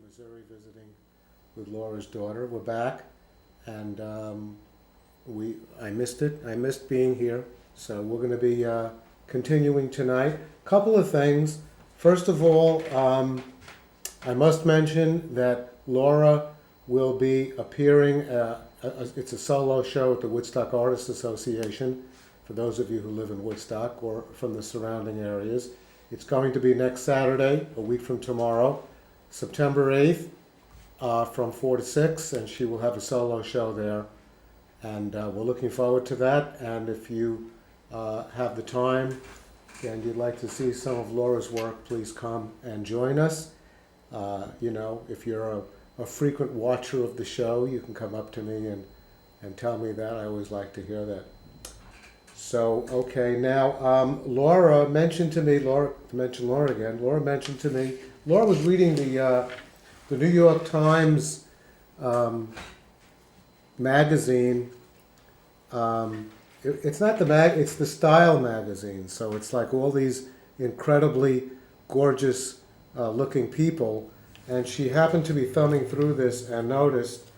Missouri visiting with Laura's daughter. We're back, and I missed it. I missed being here, so we're going to be continuing tonight. Couple of things. First of all, I must mention that Laura will be appearing. It's a solo show at the Woodstock Artists Association. For those of you who live in Woodstock or from the surrounding areas, it's going to be next Saturday, a week from tomorrow, September 8th, from 4 to 6, and she will have a solo show there. And we're looking forward to that. And if you have the time and you'd like to see some of Laura's work, please come and join us. If you're a frequent watcher of the show, you can come up to me and tell me that. I always like to hear that. So, okay, now Laura mentioned to me, Laura mentioned to me, Laura was reading the New York Times magazine. It's not the it's the Style magazine. So it's like all these incredibly gorgeous looking people. And she happened to be thumbing through this and noticed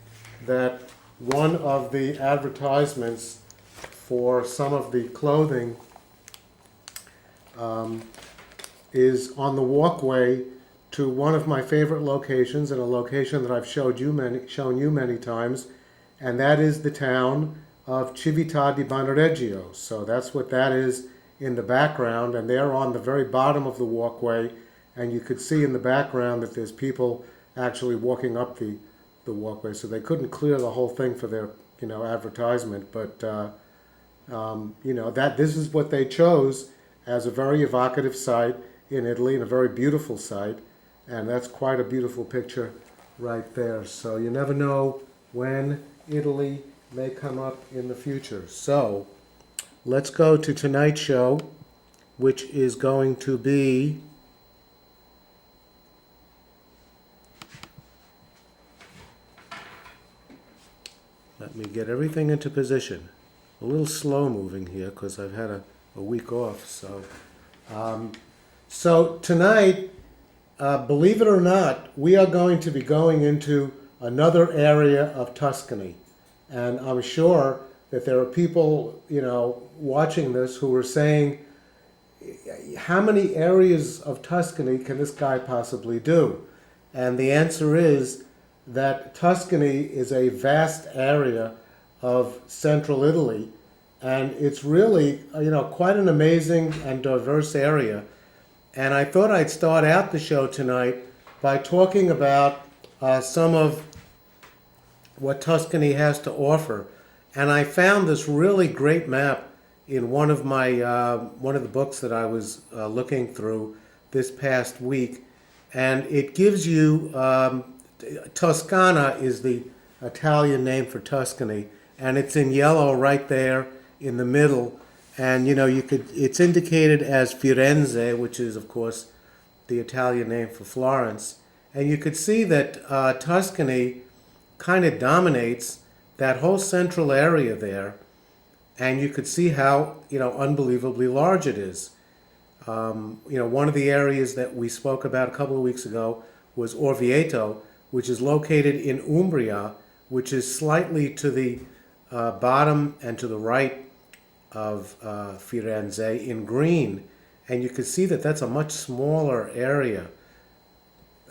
that one of the advertisements for some of the clothing is on the walkway to one of my favorite locations, and a location that I've shown you many times, and that is the town of Civita di Banreggio. So that's what that is in the background, and they're on the very bottom of the walkway, and you could see in the background that there's people actually walking up the walkway. So they couldn't clear the whole thing for their advertisement, but that this is what they chose as a very evocative site in Italy, and a very beautiful site. And that's quite a beautiful picture right there. So you never know when Italy may come up in the future. So let's go to tonight's show, which is going to be let me get everything into position. A little slow moving here because I've had a week off. So tonight, believe it or not, we are going to be going into another area of Tuscany. And I'm sure that there are people, watching this who are saying, how many areas of Tuscany can this guy possibly do? And the answer is that Tuscany is a vast area of central Italy, and it's really, quite an amazing and diverse area. And I thought I'd start out the show tonight by talking about some of what Tuscany has to offer. And I found this really great map in one of the books that I was looking through this past week, and it gives you Toscana is the Italian name for Tuscany, and it's in yellow right there in the middle. And it's indicated as Firenze, which is of course the Italian name for Florence. And you could see that Tuscany kind of dominates that whole central area there. And you could see how, unbelievably large it is. One of the areas that we spoke about a couple of weeks ago was Orvieto, which is located in Umbria, which is slightly to the bottom and to the right of Firenze in green. And you can see that that's a much smaller area.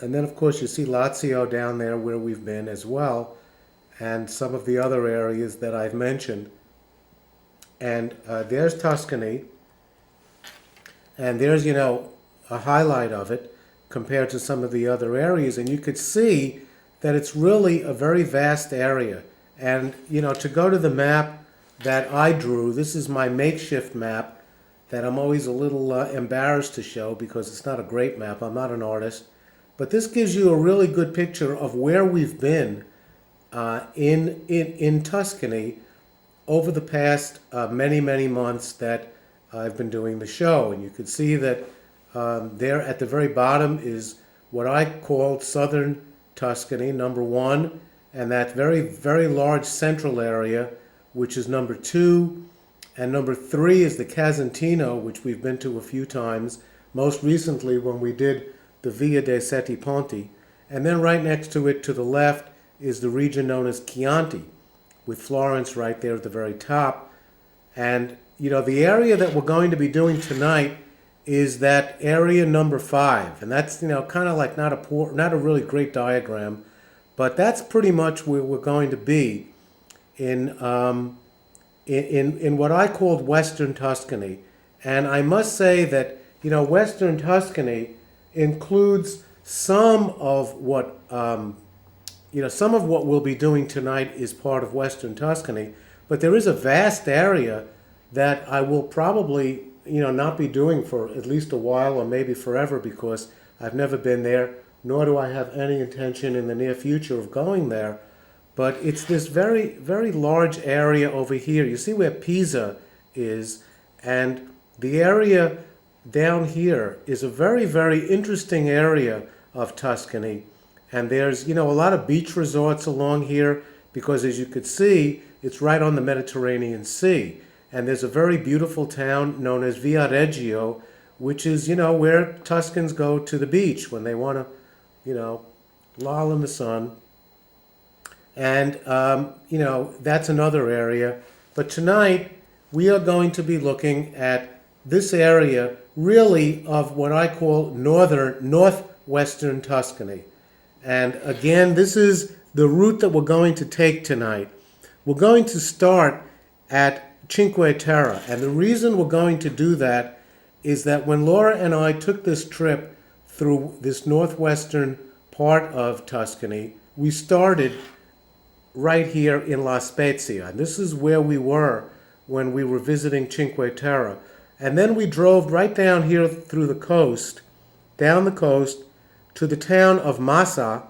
And then, of course, you see Lazio down there where we've been as well, and some of the other areas that I've mentioned. And there's Tuscany, and there's, a highlight of it compared to some of the other areas. And you could see that it's really a very vast area. And, to go to the map that I drew, this is my makeshift map that I'm always a little embarrassed to show because it's not a great map. I'm not an artist. But this gives you a really good picture of where we've been in Tuscany over the past many, many months that I've been doing the show. And you can see that there at the very bottom is what I called southern Tuscany, number 1, and that very, very large central area, which is number 2, and number 3 is the Casentino, which we've been to a few times, most recently when we did the Via dei Sette Ponti, And then right next to it, to the left, is the region known as Chianti, with Florence right there at the very top. And, the area that we're going to be doing tonight is that area number 5. And that's, kind of like not a really great diagram, but that's pretty much where we're going to be in what I called Western Tuscany. And I must say that, Western Tuscany includes some of what we'll be doing tonight is part of Western Tuscany, but there is a vast area that I will probably, not be doing for at least a while or maybe forever, because I've never been there, nor do I have any intention in the near future of going there. But it's this very, very large area over here. You see where Pisa is, and the area down here is a very, very interesting area of Tuscany. And there's, a lot of beach resorts along here, because as you could see, it's right on the Mediterranean Sea. And there's a very beautiful town known as Viareggio, which is, where Tuscans go to the beach when they want to, loll in the sun. And, that's another area. But tonight, we are going to be looking at this area, really, of what I call northwestern Tuscany. And again, this is the route that we're going to take tonight. We're going to start at Cinque Terre. And the reason we're going to do that is that when Laura and I took this trip through this northwestern part of Tuscany, we started right here in La Spezia. And this is where we were when we were visiting Cinque Terre. And then we drove right down here through the coast, down the coast, to the town of Massa.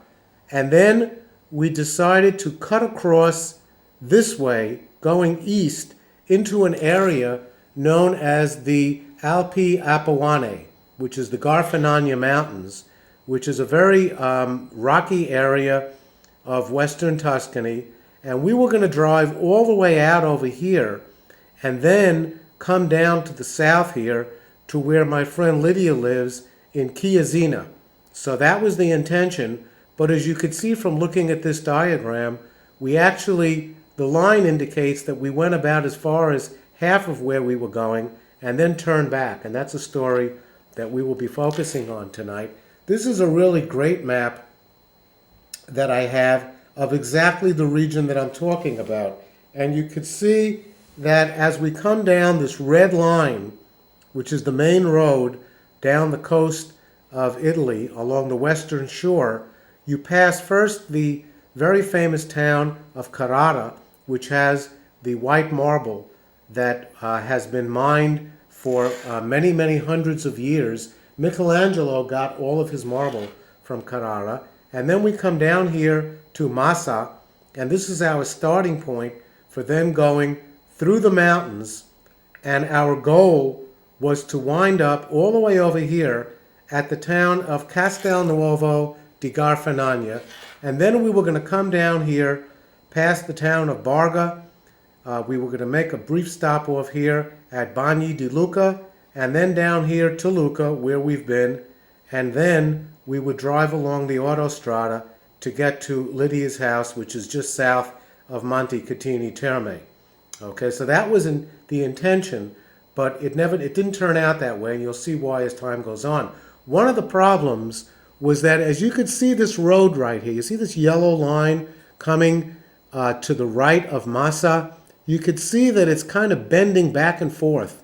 And then we decided to cut across this way, going east, into an area known as the Alpi Apuane, which is the Garfagnana Mountains, which is a very rocky area of western Tuscany. And we were going to drive all the way out over here and then come down to the south here to where my friend Lydia lives in Chiesina. So that was the intention. But as you could see from looking at this diagram, the line indicates that we went about as far as half of where we were going and then turned back. And that's a story that we will be focusing on tonight. This is a really great map that I have of exactly the region that I'm talking about. And you could see that as we come down this red line, which is the main road down the coast of Italy along the western shore, you pass first the very famous town of Carrara, which has the white marble that has been mined for many, many hundreds of years. Michelangelo got all of his marble from Carrara. And then we come down here to Massa, and this is our starting point for then going through the mountains. And our goal was to wind up all the way over here at the town of Castelnuovo di Garfagnana. And then we were going to come down here past the town of Barga. We were going to make a brief stop off here at Bagni di Lucca, and then down here to Lucca, where we've been, and then we would drive along the autostrada to get to Lydia's house, which is just south of Monte Catini Terme. Okay, so that was the intention, but it didn't turn out that way, and you'll see why as time goes on. One of the problems was that, as you could see this road right here, you see this yellow line coming to the right of Massa, you could see that it's kind of bending back and forth.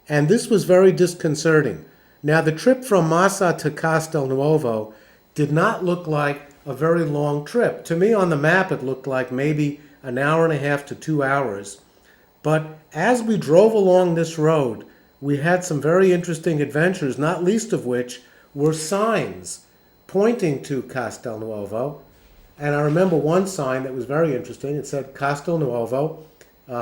And this was very disconcerting. Now, the trip from Massa to Castelnuovo did not look like a very long trip. To me, on the map, it looked like maybe an hour and a half to 2 hours. But as we drove along this road, we had some very interesting adventures, not least of which were signs pointing to Castelnuovo. And I remember one sign that was very interesting. It said Castelnuovo,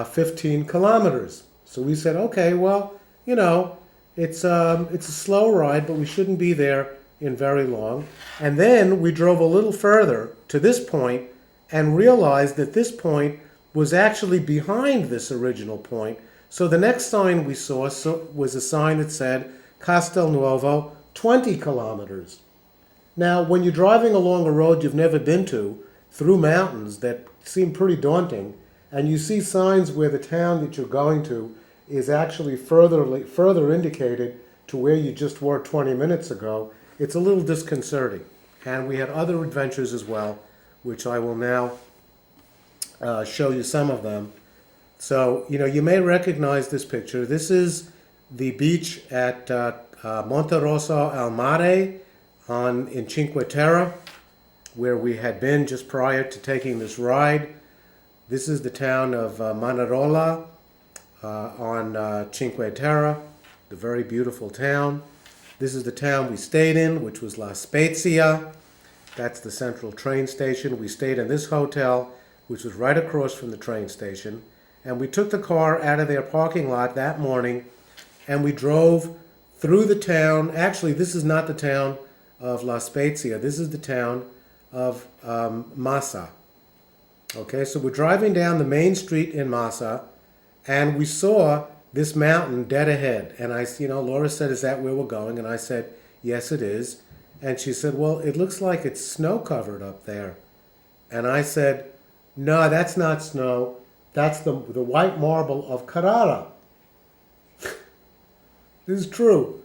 15 kilometers. So we said, okay, well, it's a slow ride, but we shouldn't be there in very long. And then we drove a little further to this point and realized that this point was actually behind this original point. So the next sign we saw was a sign that said Castelnuovo, 20 kilometers. Now, when you're driving along a road you've never been to, through mountains that seem pretty daunting, and you see signs where the town that you're going to is actually further indicated to where you just were 20 minutes ago, it's a little disconcerting. And we had other adventures as well, which I will now show you some of them. So, you may recognize this picture. This is the beach at Monterosso al Mare in Cinque Terre, where we had been just prior to taking this ride. This is the town of Manarola on Cinque Terre, the very beautiful town. This is the town we stayed in, which was La Spezia. That's the central train station. We stayed in this hotel, which was right across from the train station. And we took the car out of their parking lot that morning, and we drove through the town. Actually, this is not the town of La Spezia. This is the town of Massa. Okay, so we're driving down the main street in Massa, and we saw this mountain dead ahead. And Laura said, "Is that where we're going?" And I said, "Yes, it is." And she said, "Well, it looks like it's snow covered up there." And I said, "No, that's not snow. That's the white marble of Carrara." This is true.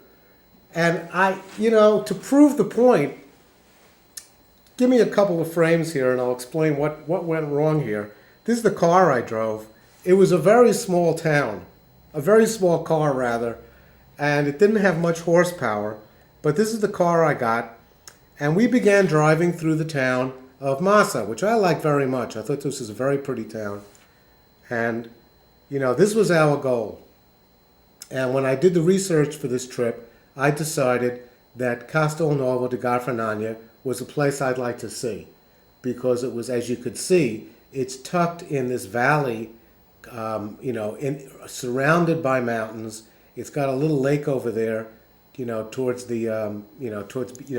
And to prove the point, give me a couple of frames here and I'll explain what went wrong here. This is the car I drove. It was a very small town, a very small car rather, and it didn't have much horsepower, but this is the car I got, and we began driving through the town of Massa, which I like very much. I thought this was a very pretty town. And, this was our goal. And when I did the research for this trip, I decided that Castelnuovo di Garfagnana was a place I'd like to see, because it was, as you could see, it's tucked in this valley, surrounded by mountains. It's got a little lake over there, towards the,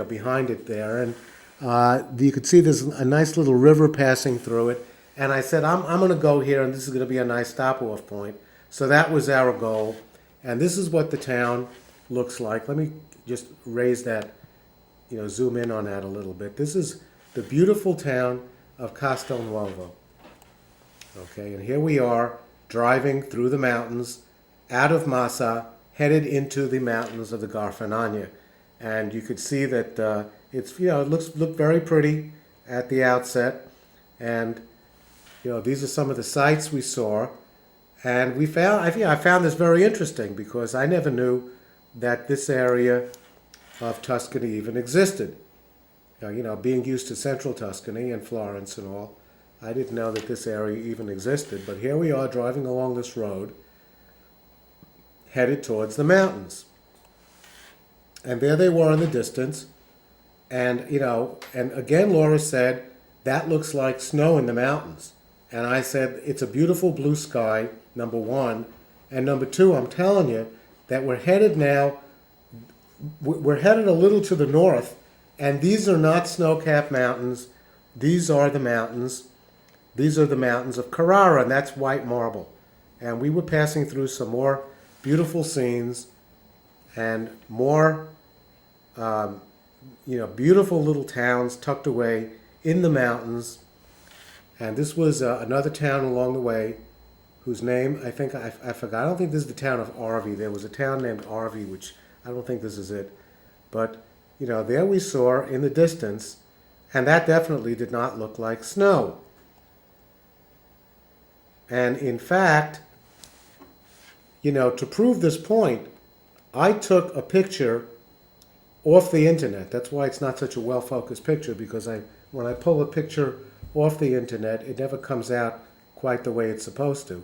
behind it there, and you could see there's a nice little river passing through it. And I said, I'm going to go here, and this is going to be a nice stop-off point. So that was our goal. And this is what the town looks like. Let me just raise that, zoom in on that a little bit. This is the beautiful town of Castelnuovo. Okay, and here we are driving through the mountains out of Massa, headed into the mountains of the Garfagnana. And you could see that it looked very pretty at the outset. And these are some of the sights we saw, and I found this very interesting because I never knew that this area of Tuscany even existed. Being used to central Tuscany and Florence and all, I didn't know that this area even existed. But here we are driving along this road, headed towards the mountains. And there they were in the distance, and and again Laura said, "That looks like snow in the mountains." And I said, "It's a beautiful blue sky, number one. And number two, I'm telling you that we're headed a little to the north, and these are not snow-capped mountains. These are the mountains. These are the mountains of Carrara, and that's white marble." And we were passing through some more beautiful scenes and more, beautiful little towns tucked away in the mountains. And this was another town along the way, whose name I forgot. I don't think this is the town of Arvi. There was a town named Arvi, which I don't think this is it. But, there we saw in the distance, and that definitely did not look like snow. And in fact, to prove this point, I took a picture off the internet. That's why it's not such a well-focused picture, because when I pull a picture off the internet, it never comes out quite the way it's supposed to.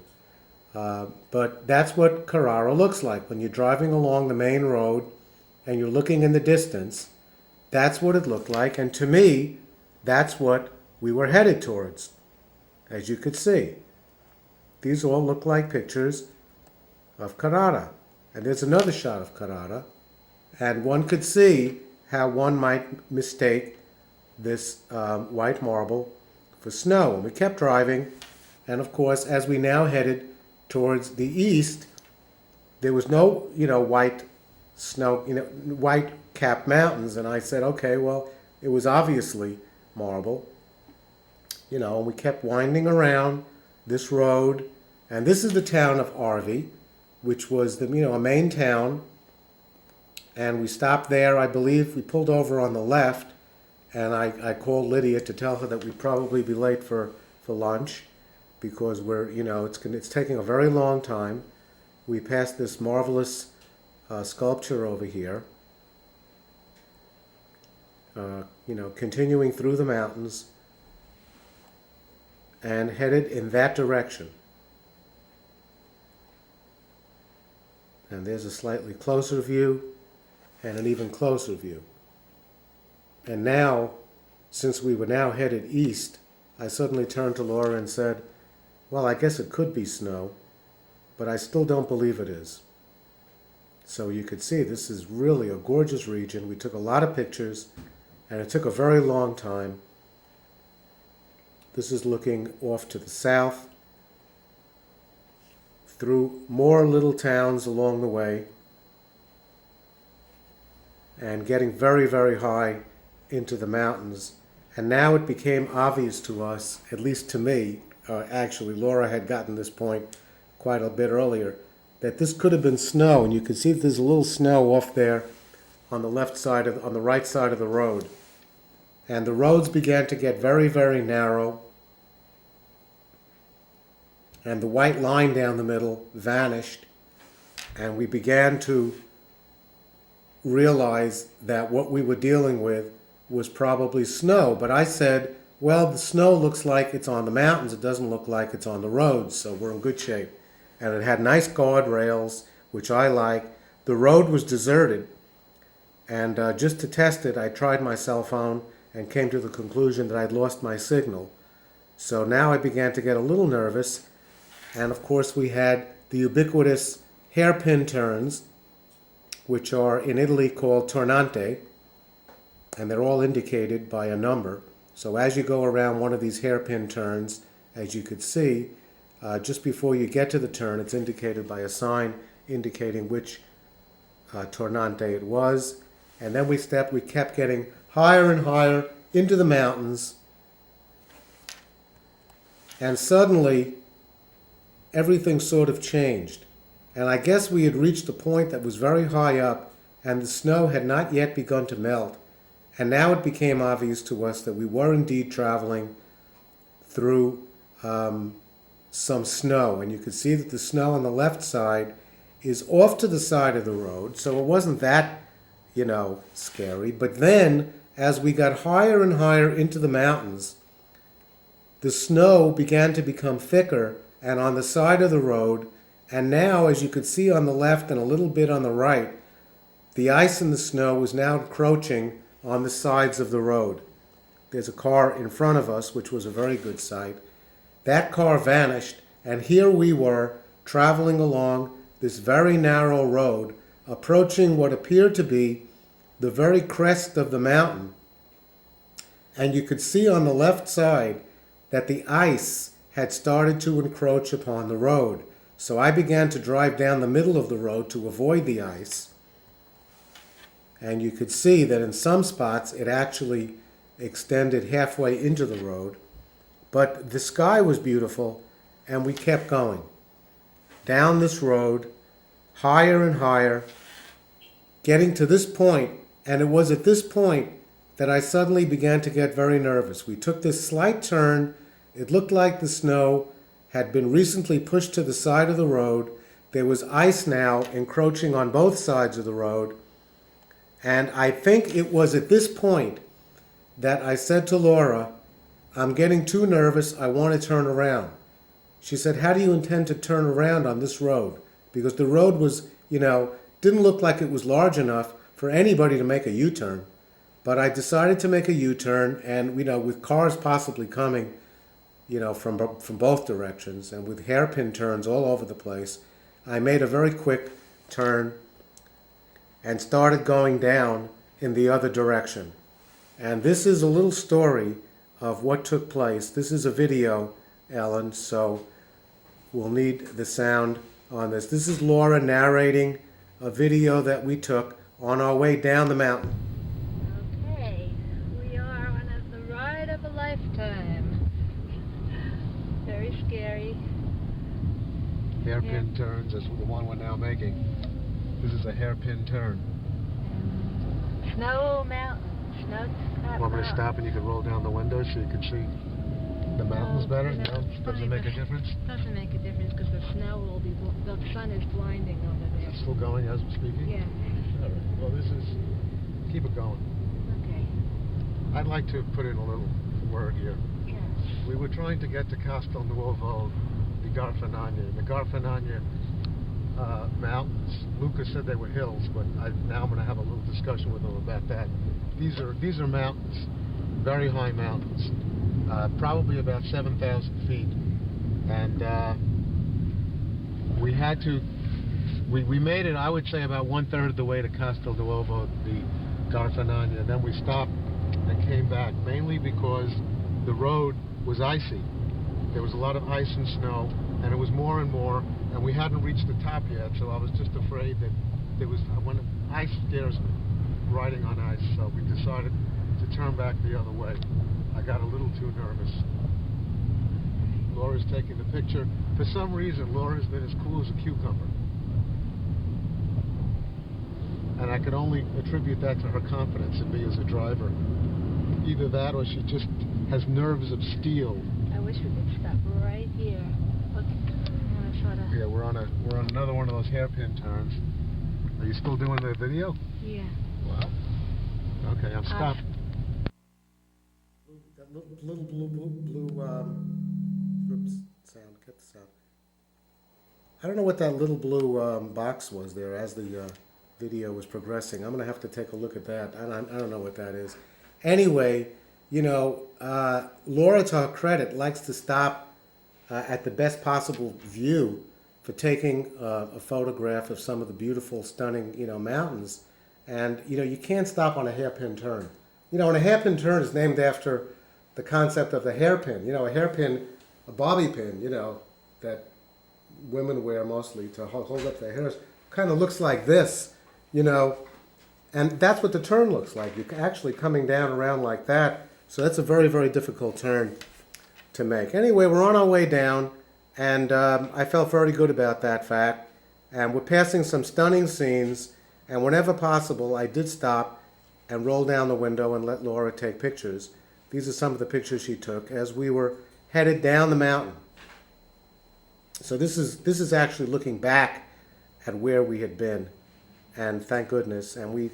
But that's what Carrara looks like. When you're driving along the main road and you're looking in the distance, that's what it looked like. And to me, that's what we were headed towards, as you could see. These all look like pictures of Carrara. And there's another shot of Carrara. And one could see how one might mistake this white marble for snow. And we kept driving, and of course, as we now headed towards the east, there was no, white snow, white capped mountains. And I said, okay, well, It was obviously marble. And we kept winding around this road. And this is the town of Arvey, which was a main town. And we stopped there. I believe we pulled over on the left. And I called Lydia to tell her that we'd probably be late for lunch because it's taking a very long time. We passed this marvelous sculpture over here, continuing through the mountains and headed in that direction. And there's a slightly closer view and an even closer view. And now, since we were now headed east, I suddenly turned to Laura and said, well, I guess it could be snow, but I still don't believe it is. So you could see this is really a gorgeous region. We took a lot of pictures, and it took a very long time. This is looking off to the south, through more little towns along the way, and getting very, very high into the mountains. And now it became obvious to us, at least to me, actually Laura had gotten this point quite a bit earlier, that this could have been snow. And you can see that there's a little snow off there on the on the right side of the road. And the roads began to get very, very narrow. And the white line down the middle vanished. And we began to realize that what we were dealing with was probably snow. But I said, well, the snow looks like it's on the mountains. It doesn't look like it's on the roads, so we're in good shape. And it had nice guardrails, which I like. The road was deserted. And just to test it, I tried my cell phone and came to the conclusion that I'd lost my signal. So now I began to get a little nervous. And of course we had the ubiquitous hairpin turns, which are in Italy called tornante, and they're all indicated by a number. So as you go around one of these hairpin turns, as you could see, just before you get to the turn, it's indicated by a sign indicating which tornante it was. And then we kept getting higher and higher into the mountains. And suddenly, everything sort of changed. And I guess we had reached a point that was very high up, and the snow had not yet begun to melt. And now it became obvious to us that we were indeed traveling through some snow. And you could see that the snow on the left side is off to the side of the road, so it wasn't that, scary. But then, as we got higher and higher into the mountains, the snow began to become thicker and on the side of the road. And now, as you could see on the left and a little bit on the right, the ice and the snow was now encroaching on the sides of the road. There's a car in front of us, which was a very good sight. That car vanished, and here we were traveling along this very narrow road, approaching what appeared to be the very crest of the mountain. And you could see on the left side that the ice had started to encroach upon the road. So I began to drive down the middle of the road to avoid the ice. And you could see that in some spots it actually extended halfway into the road. But the sky was beautiful, and we kept going down this road, higher and higher, getting to this point. And it was at this point that I suddenly began to get very nervous. We took this slight turn. It looked like the snow had been recently pushed to the side of the road. There was ice now encroaching on both sides of the road. And I think it was at this point that I said to Laura, I'm getting too nervous, I want to turn around. She said, how do you intend to turn around on this road? Because the road was, didn't look like it was large enough for anybody to make a U-turn. But I decided to make a U-turn, and, with cars possibly coming, from both directions, and with hairpin turns all over the place, I made a very quick turn and started going down in the other direction. And this is a little story of what took place. This is a video, Ellen, so we'll need the sound on this. This is Laura narrating a video that we took on our way down the mountain. Okay, we Hairpin turns, that's the one we're now making. This is a hairpin turn. Snow mountain. Snow Want me to stop and you can roll down the window so you can see the mountains better? No? Doesn't make a difference? Doesn't make a difference because the snow will be, the sun is blinding over there. It's still going as we're speaking? Yeah. All right. Well, this is, keep it going. Okay. I'd like to put in a little word here. Yes. We were trying to get to Castel Nuovo di Garfagnana. The Garfagnana mountains. Luca said they were hills, but now I'm going to have a little discussion with him about that. These are mountains, very high mountains, probably about 7,000 feet, and we had to. We made it, I would say, about 1/3 of the way to Castel Nuovo di Garfagnana, and then we stopped and came back, mainly because the road was icy. There was a lot of ice and snow, and it was more and more, and we hadn't reached the top yet, so I was just afraid that there was, when ice scares me, riding on ice, so we decided to turn back the other way. I got a little too nervous. Laura's taking the picture. For some reason, Laura's been as cool as a cucumber. And I could only attribute that to her confidence in me as a driver. Either that or she just has nerves of steel. I wish we could stop right here. Look, I want to sort of... Yeah, we're on another one of those hairpin turns. Are you still doing the video? Yeah. Wow. Okay, I'm stopped. That little blue oops, sound, get the sound. I don't know what that little blue box was there as the video was progressing. I'm going to have to take a look at that. I don't know what that is. Anyway, you know, Laura, to her credit, likes to stop at the best possible view for taking a photograph of some of the beautiful, stunning, you know, mountains. And, you know, you can't stop on a hairpin turn. You know, and a hairpin turn is named after the concept of the hairpin. You know, a hairpin, a bobby pin, you know, that women wear mostly to hold up their hairs, kind of looks like this, you know. And that's what the turn looks like. You're actually coming down around like that. So that's a very, very difficult turn to make. Anyway, we're on our way down, and I felt very good about that fact. And we're passing some stunning scenes, and whenever possible, I did stop and roll down the window and let Laura take pictures. These are some of the pictures she took as we were headed down the mountain. So this is actually looking back at where we had been, and thank goodness. And we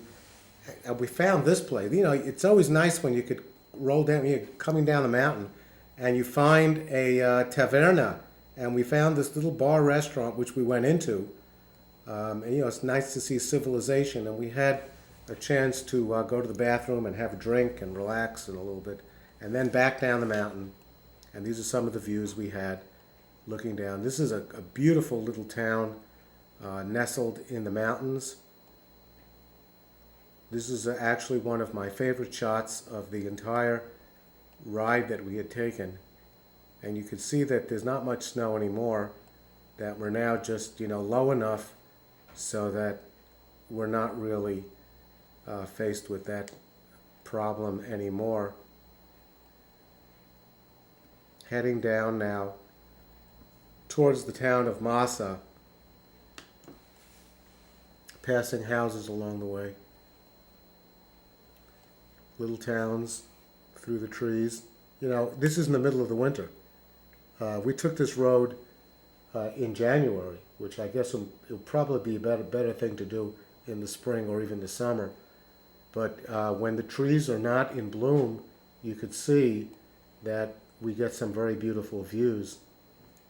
found this place. You know, it's always nice when you could roll down, you're coming down the mountain, and you find a taverna. And we found this little bar restaurant which we went into. And you know, it's nice to see civilization. And we had a chance to go to the bathroom and have a drink and relax and a little bit, and then back down the mountain. And these are some of the views we had looking down. This is a beautiful little town nestled in the mountains. This is actually one of my favorite shots of the entire ride that we had taken. And you can see that there's not much snow anymore, that we're now just, you know, low enough so that we're not really faced with that problem anymore. Heading down now towards the town of Massa, passing houses along the way. Little towns through the trees. You know, this is in the middle of the winter. We took this road in January, which I guess it'll probably be a better thing to do in the spring or even the summer. But when the trees are not in bloom, you could see that we get some very beautiful views.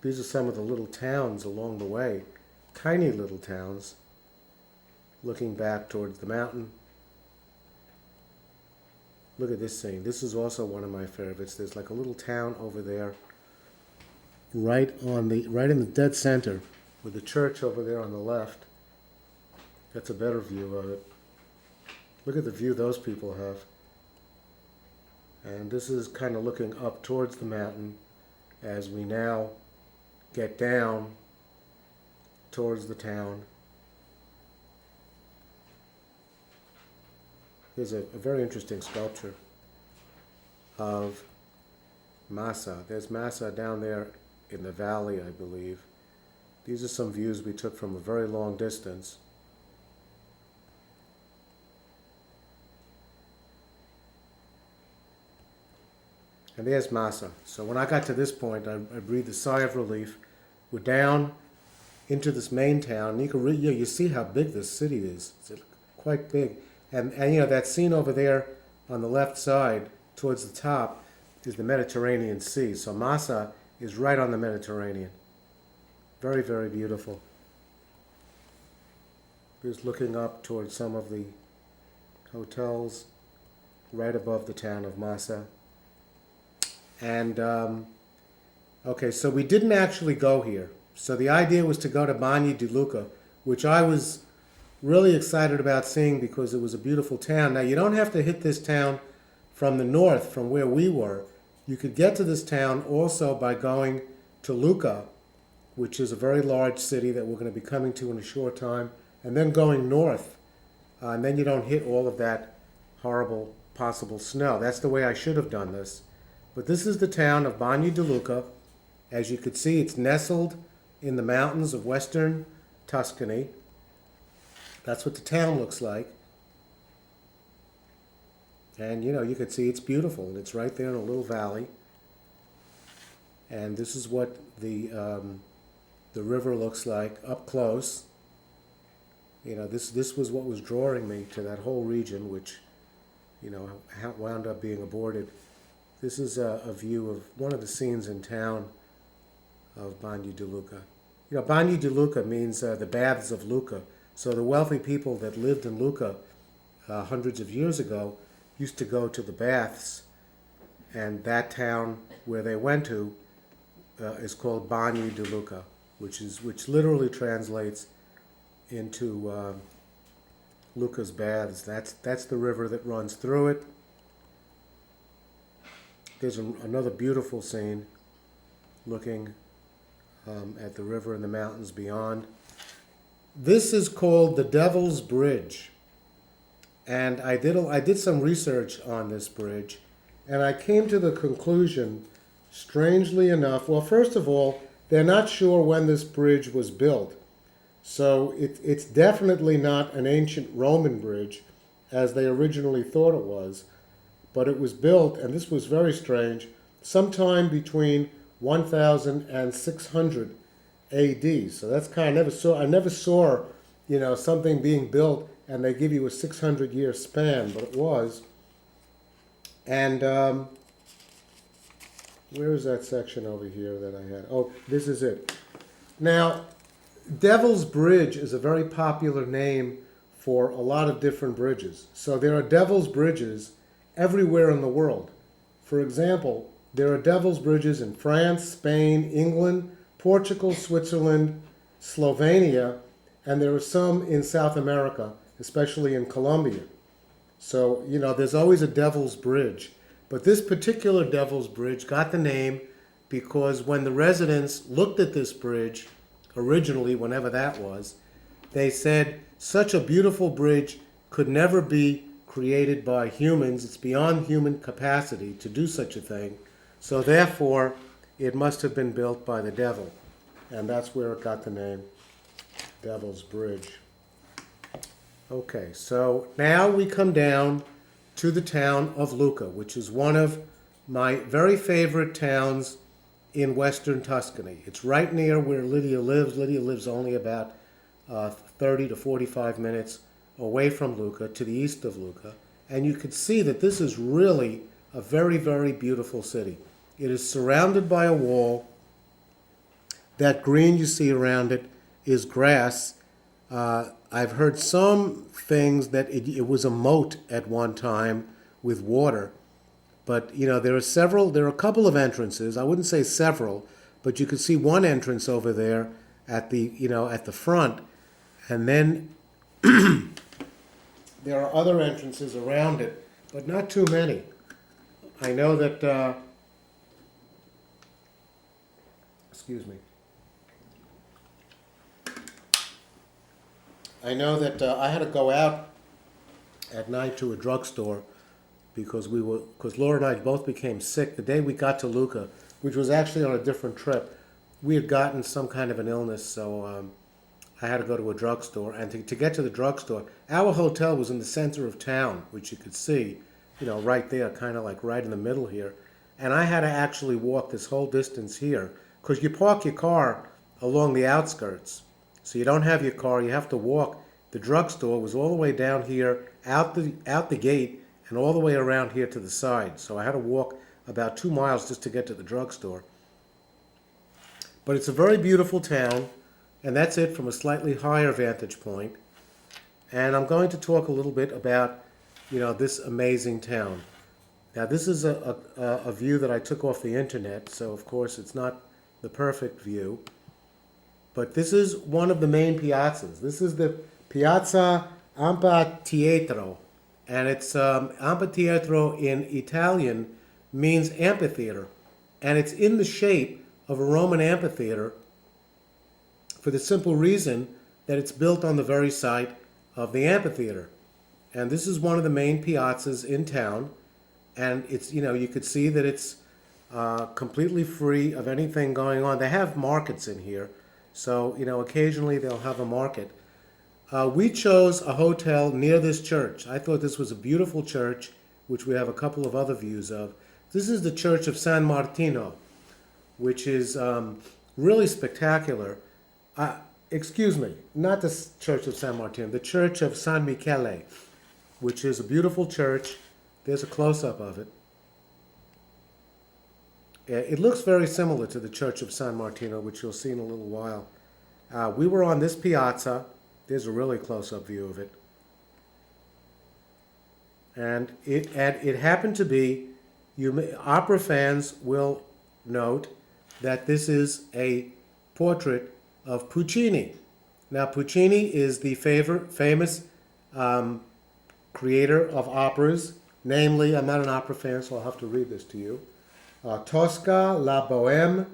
These are some of the little towns along the way, tiny little towns, looking back towards the mountain. Look at this scene. This is also one of my favorites. There's like a little town over there, right in the dead center, with the church over there on the left. That's a better view of it. Look at the view those people have. And this is kind of looking up towards the mountain as we now get down towards the town. There's a very interesting sculpture of Massa. There's Massa down there in the valley, I believe. These are some views we took from a very long distance. And there's Massa. So when I got to this point, I breathed a sigh of relief. We're down into this main town. You can you see how big this city is. It's quite big. And you know, that scene over there on the left side towards the top is the Mediterranean Sea. So Massa is right on the Mediterranean. Very, very beautiful. Just looking up towards some of the hotels right above the town of Massa. And, okay, so we didn't actually go here. So the idea was to go to Bagni di Lucca, which I was really excited about seeing because it was a beautiful town. Now, you don't have to hit this town from the north, from where we were. You could get to this town also by going to Lucca, which is a very large city that we're going to be coming to in a short time, and then going north. And then you don't hit all of that horrible possible snow. That's the way I should have done this. But this is the town of Bagni di Lucca. As you could see, it's nestled in the mountains of western Tuscany. That's what the town looks like. And you know, you could see it's beautiful, and it's right there in a little valley. And this is what the river looks like up close. You know, this was what was drawing me to that whole region, which, you know, wound up being aborted. This is a view of one of the scenes in town of Bagni di Lucca. You know, Bagni di Lucca means the baths of Lucca. So the wealthy people that lived in Lucca hundreds of years ago used to go to the baths, and that town where they went to is called Bagni di Lucca, which literally translates into Lucca's baths. That's the river that runs through it. There's another beautiful scene looking at the river and the mountains beyond. This is called the Devil's Bridge. And I did some research on this bridge, and I came to the conclusion, strangely enough, well, first of all, they're not sure when this bridge was built. So it's definitely not an ancient Roman bridge, as they originally thought it was. But it was built, and this was very strange, sometime between 1000 and 600 AD. So that's kind of, I never saw, you know, something being built and they give you a 600-year span, but it was. And where is that section over here that I had? Oh, this is it. Now, Devil's Bridge is a very popular name for a lot of different bridges. So there are Devil's Bridges everywhere in the world. For example, there are Devil's Bridges in France, Spain, England, Portugal, Switzerland, Slovenia, and there are some in South America, especially in Colombia. So, you know, there's always a Devil's Bridge. But this particular Devil's Bridge got the name because when the residents looked at this bridge, originally, whenever that was, they said, such a beautiful bridge could never be created by humans. It's beyond human capacity to do such a thing. So therefore, it must have been built by the devil. And that's where it got the name, Devil's Bridge. Okay, so now we come down to the town of Lucca, which is one of my very favorite towns in western Tuscany. It's right near where Lydia lives. Lydia lives only about 30 to 45 minutes away from Lucca, to the east of Lucca. And you can see that this is really a very, very beautiful city. It is surrounded by a wall. That green you see around it is grass. I've heard some things that it was a moat at one time with water. But, you know, there are a couple of entrances. I wouldn't say several, but you can see one entrance over there at the front. And then there are other entrances around it, but not too many. I know that, excuse me. I know that I had to go out at night to a drugstore because Laura and I both became sick the day we got to Lucca, which was actually on a different trip. we had gotten some kind of an illness, so I had to go to a drugstore. And to get to the drugstore, our hotel was in the center of town, which you could see, right there, kind of like right in the middle here. And I had to actually walk this whole distance here, because you park your car along the outskirts. So you don't have your car, you have to walk. The drugstore was all the way down here, out the gate, and all the way around here to the side. So I had to walk about 2 miles just to get to the drugstore. But it's a very beautiful town, and that's it from a slightly higher vantage point. And I'm going to talk a little bit about, this amazing town. Now, this is a view that I took off the internet, so of course it's not the perfect view. But this is one of the main piazzas. This is the Piazza Amphitheatro. And it's amphitheatro in Italian means amphitheater. And it's in the shape of a Roman amphitheater for the simple reason that it's built on the very site of the amphitheater. And this is one of the main piazzas in town. And it's, you could see that it's completely free of anything going on. They have markets in here. So, occasionally they'll have a market. We chose a hotel near this church. I thought this was a beautiful church, which we have a couple of other views of. This is the Church of San Martino, which is really spectacular. Excuse me, not the Church of San Martino, the Church of San Michele, which is a beautiful church. There's a close-up of it. It looks very similar to the Church of San Martino, which you'll see in a little while. We were on this piazza. There's a really close-up view of it. And it happened to be, opera fans will note that this is a portrait of Puccini. Now, Puccini is the famous creator of operas. Namely, I'm not an opera fan, so I'll have to read this to you. Tosca, La Bohème,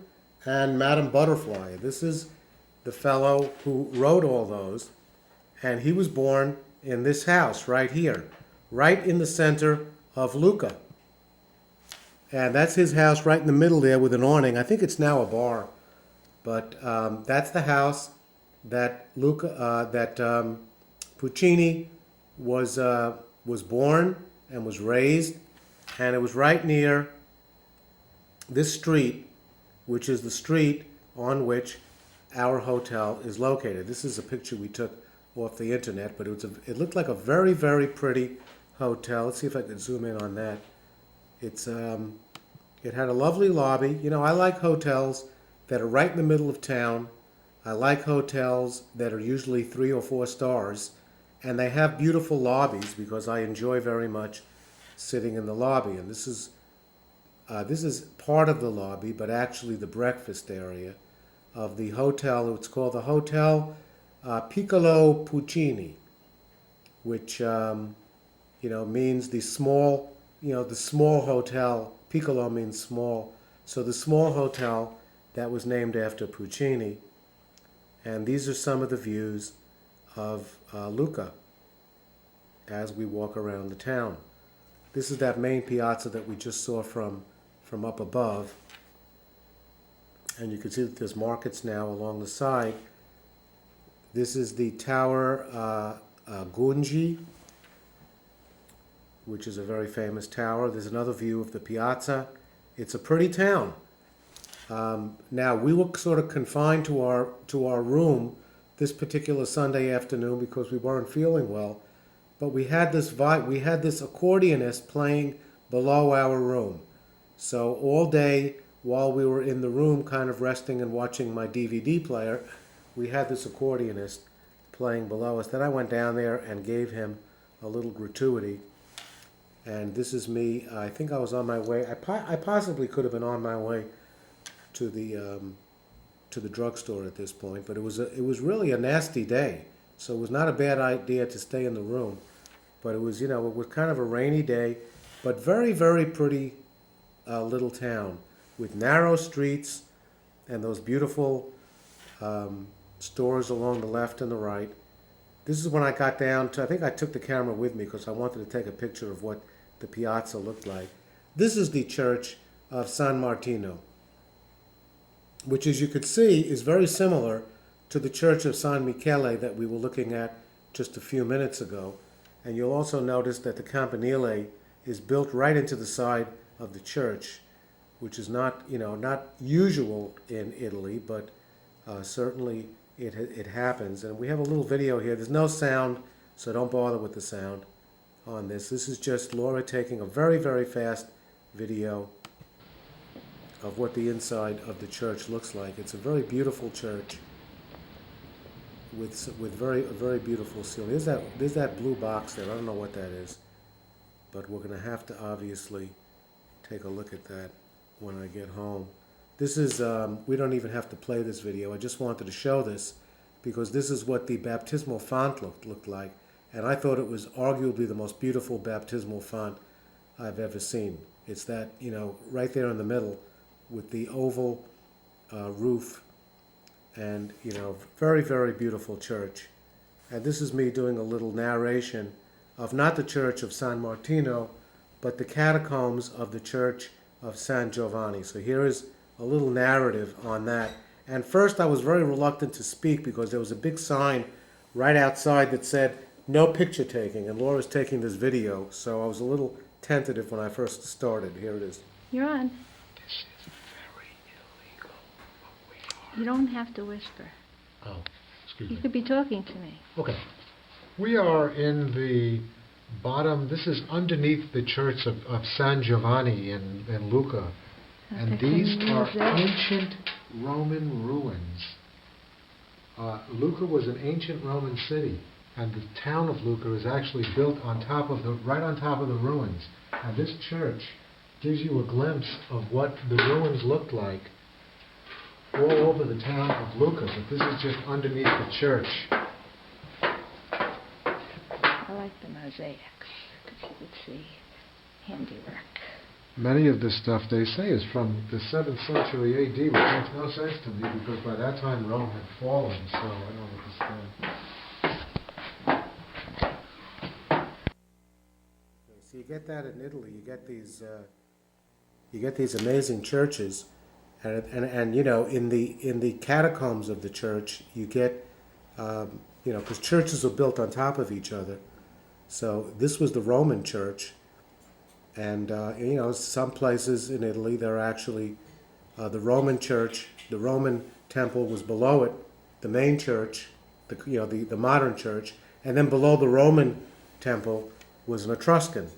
and Madame Butterfly. This is the fellow who wrote all those. And he was born in this house right here, right in the center of Lucca. And that's his house right in the middle there with an awning. I think it's now a bar. But that's the house that Puccini was born and was raised. And it was right near this street, which is the street on which our hotel is located. This is a picture we took off the internet, but it looked like a very, very pretty hotel. Let's see if I can zoom in on that. It had a lovely lobby. I like hotels that are right in the middle of town. I like hotels that are usually 3 or 4 stars, and they have beautiful lobbies because I enjoy very much sitting in the lobby. And this is part of the lobby, but actually the breakfast area of the hotel. It's called the Hotel Piccolo Puccini, which means the small hotel. Piccolo means small, so the small hotel that was named after Puccini. And these are some of the views of Lucca as we walk around the town. This is that main piazza that we just saw from up above. And you can see that there's markets now along the side. This is the Tower Gungi, which is a very famous tower. There's another view of the piazza. It's a pretty town. Now, we were sort of confined to our room this particular Sunday afternoon because we weren't feeling well. But we had this accordionist playing below our room. So all day while we were in the room kind of resting and watching my DVD player, we had this accordionist playing below us. Then I went down there and gave him a little gratuity. And this is me. I think I was on my way. I possibly could have been on my way to the drugstore at this point, but it was really a nasty day. So it was not a bad idea to stay in the room. But it was kind of a rainy day, but very, very pretty little town with narrow streets and those beautiful stores along the left and the right. This is when I got down to, I think I took the camera with me because I wanted to take a picture of what the piazza looked like. This is the church of San Martino. which, as you could see, is very similar to the Church of San Michele that we were looking at just a few minutes ago. And you'll also notice that the campanile is built right into the side of the church, which is not, not usual in Italy, but certainly it happens. And we have a little video here. There's no sound, so don't bother with the sound on this. This is just Laura taking a very, very fast video of what the inside of the church looks like. It's a very beautiful church with a very beautiful ceiling. There's that blue box there. I don't know what that is, but we're going to have to obviously take a look at that when I get home. This is, we don't even have to play this video. I just wanted to show this because this is what the baptismal font looked like. And I thought it was arguably the most beautiful baptismal font I've ever seen. It's that, right there in the middle with the oval roof and, very, very beautiful church. And this is me doing a little narration of not the church of San Martino, but the catacombs of the church of San Giovanni. So here is a little narrative on that. And first I was very reluctant to speak because there was a big sign right outside that said, no picture taking, and Laura's taking this video, so I was a little tentative when I first started. Here it is. You're on. This is very illegal, what we are. You don't have to whisper. Oh, excuse You me. could be talking to me. Okay. We are in the bottom, this is underneath the church of San Giovanni in Lucca. And these are ancient Roman ruins. Lucca was an ancient Roman city, and the town of Lucca is actually built right on top of the ruins. And this church gives you a glimpse of what the ruins looked like all over the town of Lucca, but this is just underneath the church. I like the mosaics, because you could see handiwork. Many of this stuff, they say, is from the 7th century AD, which makes no sense to me because by that time Rome had fallen, so I don't understand. So you get that in Italy. You get these amazing churches, and in the catacombs of the church, you get because churches are built on top of each other. So this was the Roman church, and some places in Italy they're actually the Roman church, the Roman temple was below it, the main church, the modern church, and then below the Roman temple was an Etruscan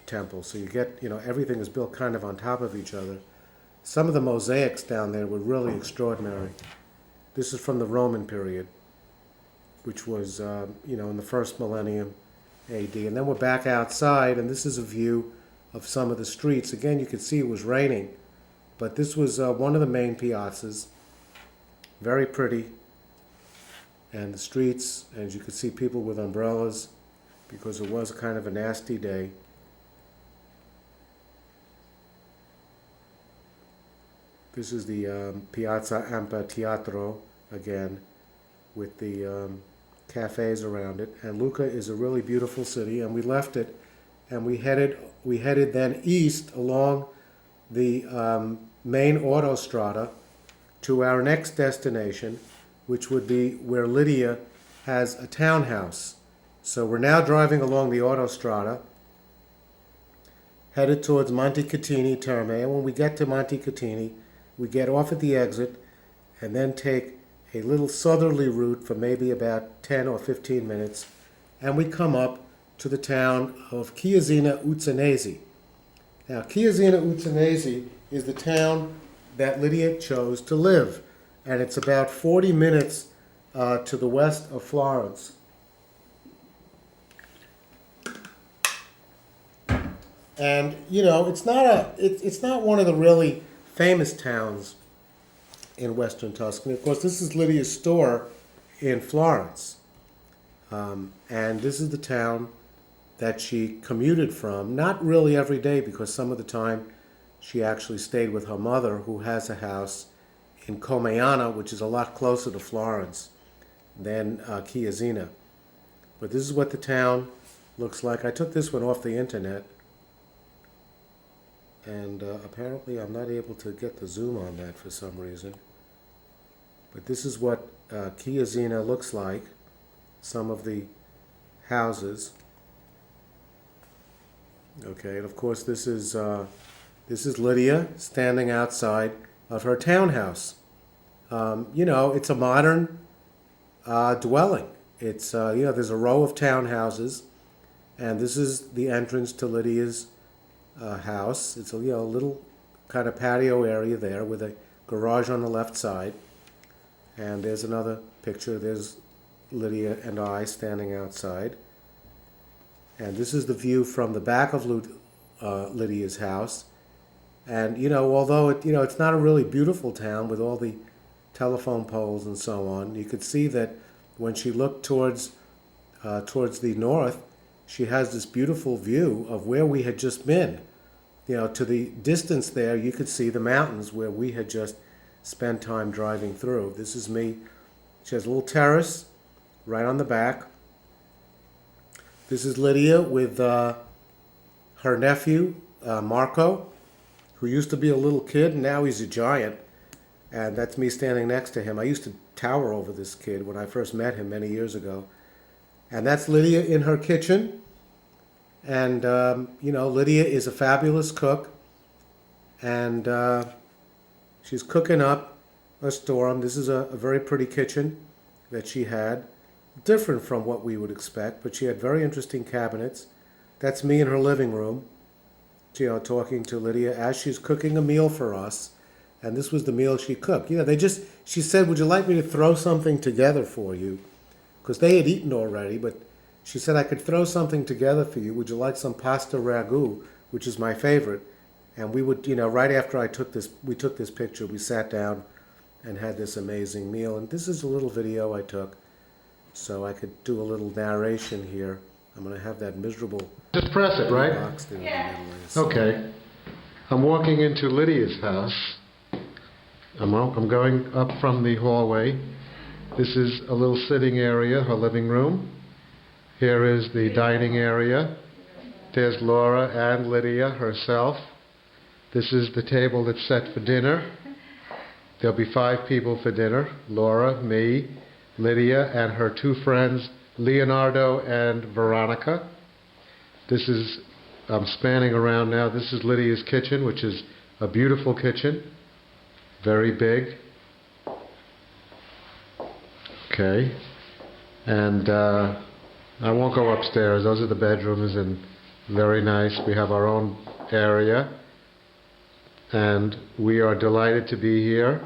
temple. So you get, everything is built kind of on top of each other. Some of the mosaics down there were really extraordinary. This is from the Roman period, which was, in the first millennium AD. And then we're back outside, and this is a view of some of the streets. Again, you could see it was raining, but this was one of the main piazzas. Very pretty. And the streets, as you could see, people with umbrellas, because it was kind of a nasty day. This is the Piazza Amphitheatro again, with the cafes around it. And Lucca is a really beautiful city, and we left it, and we headed then east along the main autostrada to our next destination, which would be where Lydia has a townhouse. So we're now driving along the autostrada, headed towards Montecatini Terme, and when we get to Montecatini, we get off at the exit and then take a little southerly route for maybe about 10 or 15 minutes, and we come up to the town of Chiesina Uzzanase. Now, Chiesina Uzzanase is the town that Lydia chose to live, and it's about 40 minutes to the west of Florence. And it's not one of the really famous towns in western Tuscany. Of course, this is Lydia's store in Florence, and this is the town that she commuted from. Not really every day, because some of the time she actually stayed with her mother, who has a house in Comeana, which is a lot closer to Florence than Chiesina. But this is what the town looks like. I took this one off the internet. and apparently I'm not able to get the zoom on that for some reason. But this is what Chiesina looks like, some of the houses. Okay, and of course this is Lydia standing outside of her townhouse. You know, it's a modern dwelling. It's you know, there's a row of townhouses, and this is the entrance to Lydia's house. It's a, you know, little kind of patio area there with a garage on the left side. And there's another picture. There's Lydia and I standing outside. And this is the view from the back of Lydia's house. And, you know, although it's not a really beautiful town with all the telephone poles and so on, you could see that when she looked towards the north, she has this beautiful view of where we had just been. You know, to the distance there, you could see the mountains where we had just spent time driving through. This is me. She has a little terrace right on the back. This is Lydia with her nephew, Marco, who used to be a little kid, and now he's a giant. And that's me standing next to him. I used to tower over this kid when I first met him many years ago. And that's Lydia in her kitchen. And, you know, Lydia is a fabulous cook. And she's cooking up a storm. This is a very pretty kitchen that she had. Different from what we would expect, but she had very interesting cabinets. That's me in her living room, you know, talking to Lydia as she's cooking a meal for us. And this was the meal she cooked. You know, she said, would you like me to throw something together for you? Because they had eaten already, but she said, I could throw something together for you. Would you like some pasta ragu, which is my favorite? And we would, you know, right after we took this picture, we sat down and had this amazing meal. And this is a little video I took, so I could do a little narration here. I'm going to have that miserable Just press it, right? box there in the middle. Okay. I'm walking into Lydia's house. I'm going up from the hallway. This is a little sitting area, her living room. Here is the dining area. There's Laura and Lydia herself. This is the table that's set for dinner. There'll be 5 people for dinner. Laura, me, Lydia, and her 2 friends, Leonardo and Veronica. This is, I'm spanning around now, this is Lydia's kitchen, which is a beautiful kitchen. Very big. Okay. And I won't go upstairs. Those are the bedrooms, and very nice. We have our own area. And we are delighted to be here.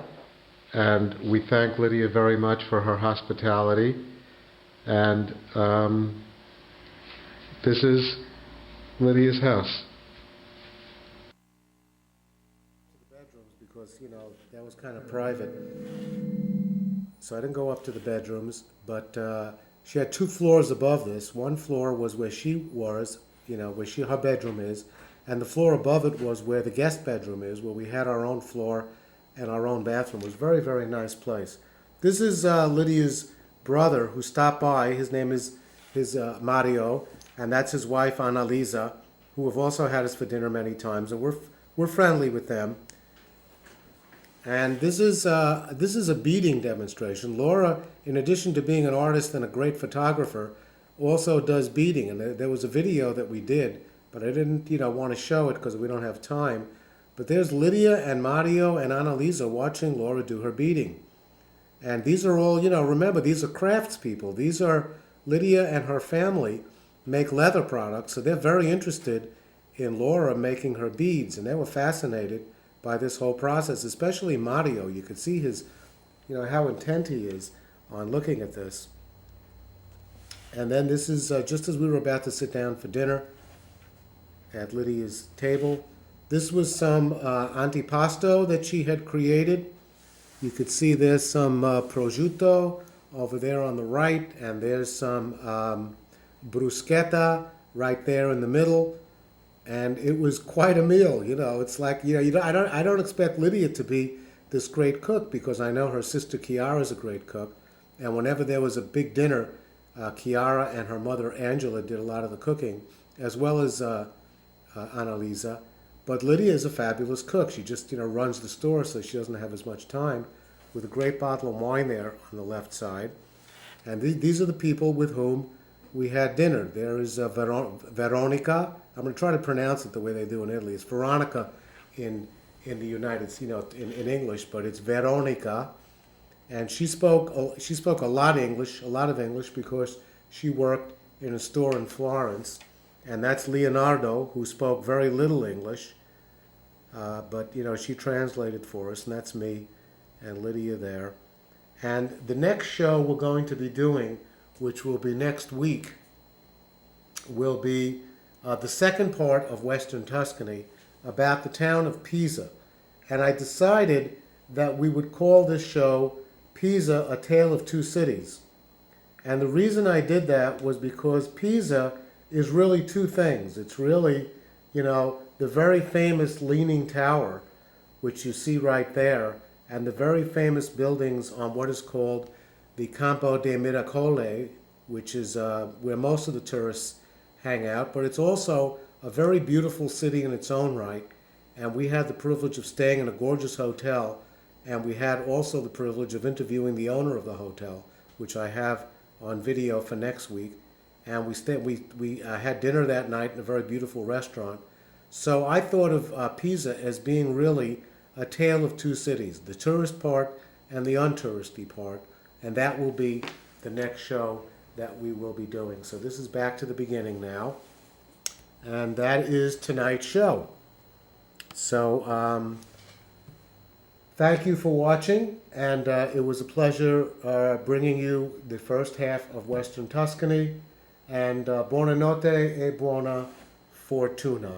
And we thank Lydia very much for her hospitality. And this is Lydia's house. The bedrooms, because, you know, that was kind of private. So I didn't go up to the bedrooms, but she had 2 floors above this. One floor was where she was, you know, where her bedroom is, and the floor above it was where the guest bedroom is, where we had our own floor and our own bathroom. It was a very, very nice place. This is Lydia's brother who stopped by. His name is Mario, and that's his wife Annalisa, who have also had us for dinner many times, and we're friendly with them. And this is a beading demonstration. Laura, in addition to being an artist and a great photographer, also does beading. And there was a video that we did, but I didn't, you know, want to show it because we don't have time. But there's Lydia and Mario and Annalisa watching Laura do her beading. And these are all, you know, remember, these are craftspeople. These are Lydia and her family make leather products, so they're very interested in Laura making her beads, and they were fascinated by this whole process, especially Mario. You could see his, you know, how intent he is on looking at this. And then this is just as we were about to sit down for dinner at Lydia's table. This was some antipasto that she had created. You could see there's some prosciutto over there on the right, and there's some bruschetta right there in the middle. And it was quite a meal, you know. It's like, you know, I don't expect Lydia to be this great cook, because I know her sister Chiara is a great cook. And whenever there was a big dinner, Chiara and her mother Angela did a lot of the cooking, as well as Annalisa. But Lydia is a fabulous cook. She just, runs the store, so she doesn't have as much time, with a great bottle of wine there on the left side. And these are the people with whom we had dinner. There is Veronica. I'm going to try to pronounce it the way they do in Italy. It's Veronica in the United, in English, but it's Veronica. And she spoke a lot of English because she worked in a store in Florence. And that's Leonardo, who spoke very little English, but she translated for us, and that's me and Lydia there. And the next show we're going to be doing, which will be next week, will be the second part of Western Tuscany, about the town of Pisa. And I decided that we would call this show Pisa, A Tale of Two Cities. And the reason I did that was because Pisa is really two things. It's really, the very famous Leaning Tower, which you see right there, and the very famous buildings on what is called the Campo dei Miracoli, which is where most of the tourists hang out. But it's also a very beautiful city in its own right. And we had the privilege of staying in a gorgeous hotel, and we had also the privilege of interviewing the owner of the hotel, which I have on video for next week. And we had dinner that night in a very beautiful restaurant. So I thought of Pisa as being really a tale of two cities, the tourist part and the untouristy part. And that will be the next show that we will be doing. So this is back to the beginning now. And that is tonight's show. So thank you for watching. And it was a pleasure bringing you the first half of Western Tuscany. And buonanotte e buona fortuna.